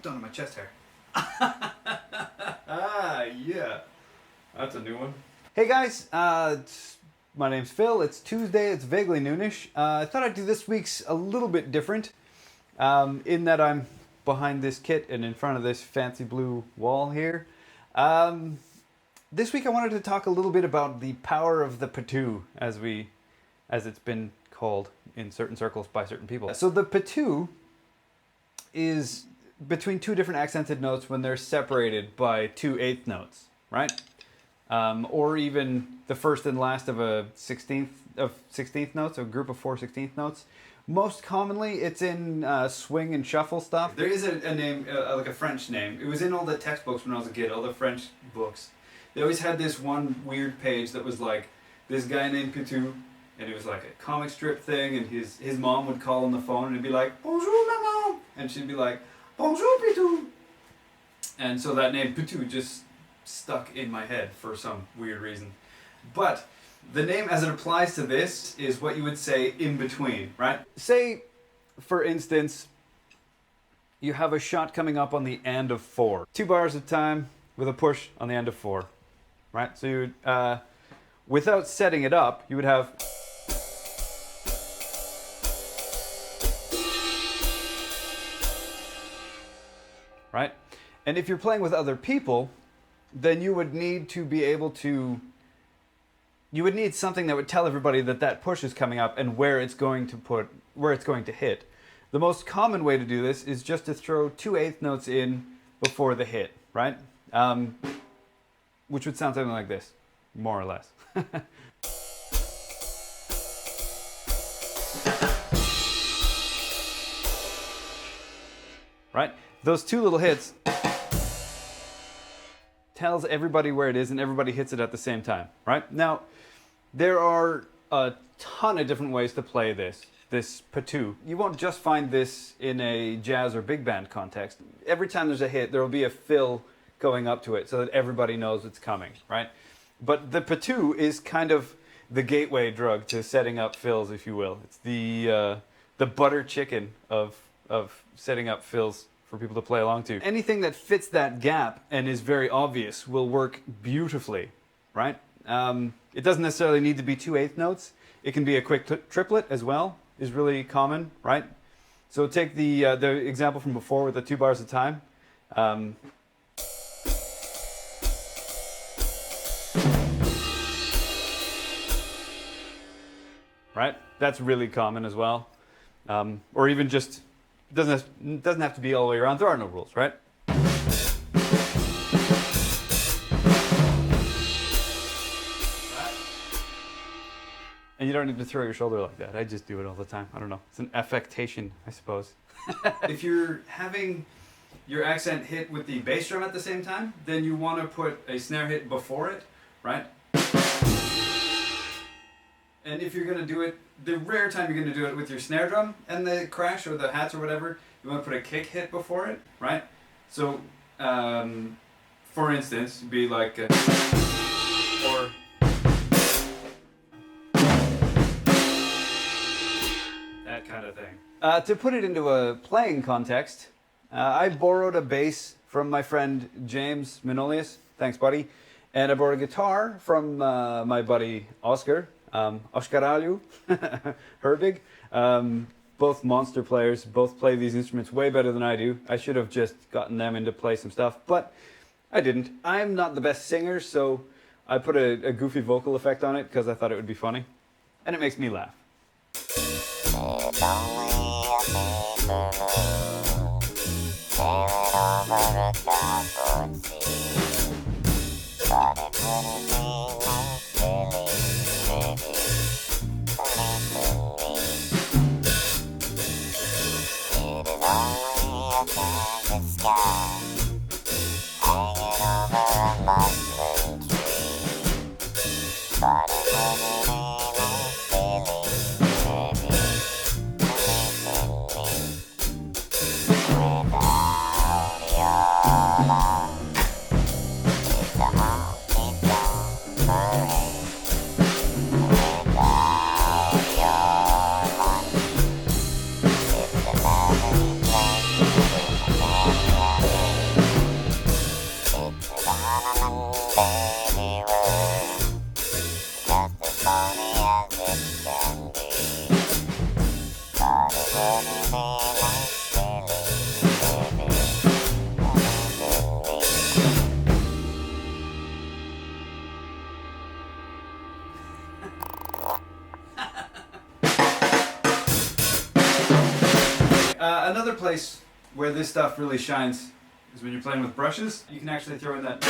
down on my chest hair. Yeah. That's a new one. Hey guys, my name's Phil. It's Tuesday. It's vaguely noonish. I thought I'd do this week's a little bit different, in that I'm behind this kit and in front of this fancy blue wall here. This week I wanted to talk a little bit about the power of the Pitou, as it's been called in certain circles by certain people. So the Pitou is between two different accented notes when they're separated by 2 eighth notes, right? Or even the first and last of a 16th notes, a group of 4 16th notes. Most commonly, it's in swing and shuffle stuff. There is a name, like a French name. It was in all the textbooks when I was a kid, all the French books. They always had this one weird page that was like, this guy named Pitou, and it was like a comic strip thing, and his mom would call on the phone, and it'd be like, bonjour maman, and she'd be like, bonjour Pitou. And so that name Pitou just stuck in my head for some weird reason. But the name as it applies to this is what you would say in between, right? Say, for instance, you have a shot coming up on the end of 4. 2 bars of time with a push on the end of 4, right? So you would, without setting it up, you would have... right? And if you're playing with other people, then you would need to be able to... you would need something that would tell everybody that that push is coming up and where it's going to hit. The most common way to do this is just to throw 2 eighth notes in before the hit, right? Which would sound something like this, more or less. Right? Those 2 little hits tells everybody where it is and everybody hits it at the same time, right? Now, there are a ton of different ways to play this Pitou. You won't just find this in a jazz or big band context. Every time there's a hit, there will be a fill going up to it so that everybody knows it's coming, right? But the Pitou is kind of the gateway drug to setting up fills, if you will. It's the butter chicken of setting up fills for people to play along to. Anything that fits that gap and is very obvious will work beautifully, right? It doesn't necessarily need to be 2 eighth notes. It can be a quick triplet as well, is really common, right? So take the example from before with the 2 bars of time. Right? That's really common as well. Or even just, doesn't have to be all the way around. There are no rules, right? And you don't need to throw your shoulder like that. I just do it all the time. I don't know. It's an affectation, I suppose. If you're having your accent hit with the bass drum at the same time, then you want to put a snare hit before it, right? And if you're going to do it, the rare time you're going to do it with your snare drum and the crash or the hats or whatever, you want to put a kick hit before it, right? So, for instance, be like, or... that kind of thing. To put it into a playing context, I borrowed a bass from my friend James Manolios. Thanks, buddy. And I borrowed a guitar from my buddy Oskar. Oskar Herbig. Both monster players, both play these instruments way better than I do. I should have just gotten them in to play some stuff, but I didn't. I'm not the best singer, so I put a goofy vocal effect on it because I thought it would be funny. And it makes me laugh. Another place where this stuff really shines is when you're playing with brushes. You can actually throw in that.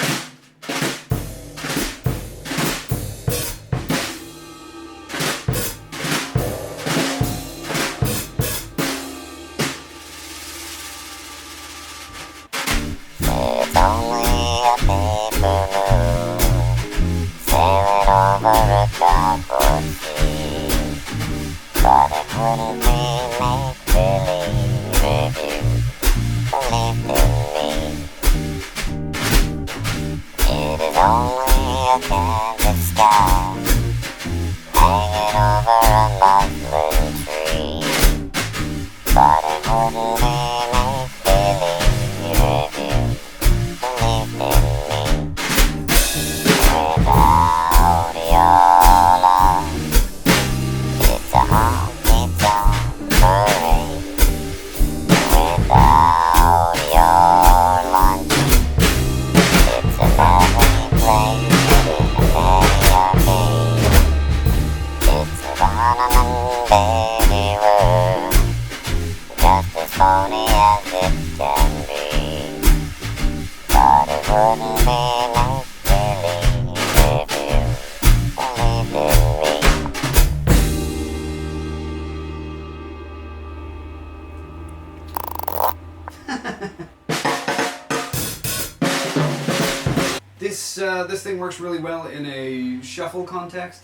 This thing works really well in a shuffle context,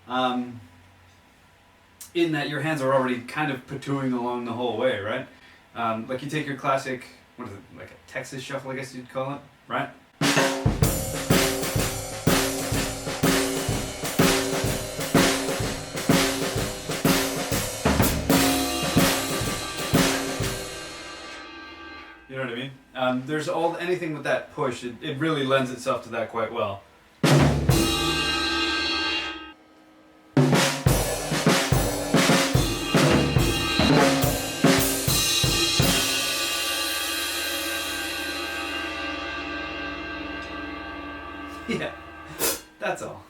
in that your hands are already kind of patooing along the whole way, right? Like you take your classic, what is it, like a Texas shuffle, I guess you'd call it, right? You know what I mean? There's anything with that push, it really lends itself to that quite well. Yeah, that's all.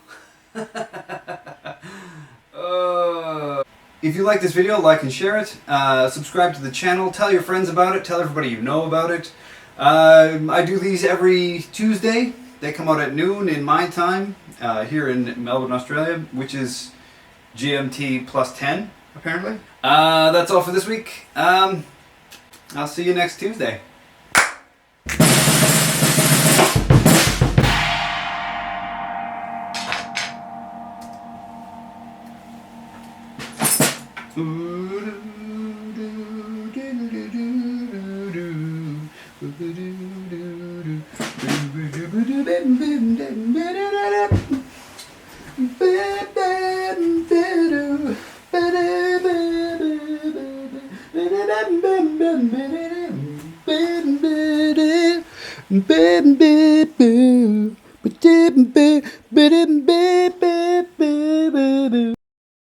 If you like this video, like and share it. Subscribe to the channel. Tell your friends about it. Tell everybody you know about it. I do these every Tuesday. They come out at noon in my time here in Melbourne, Australia, which is GMT plus 10, apparently. That's all for this week. I'll see you next Tuesday.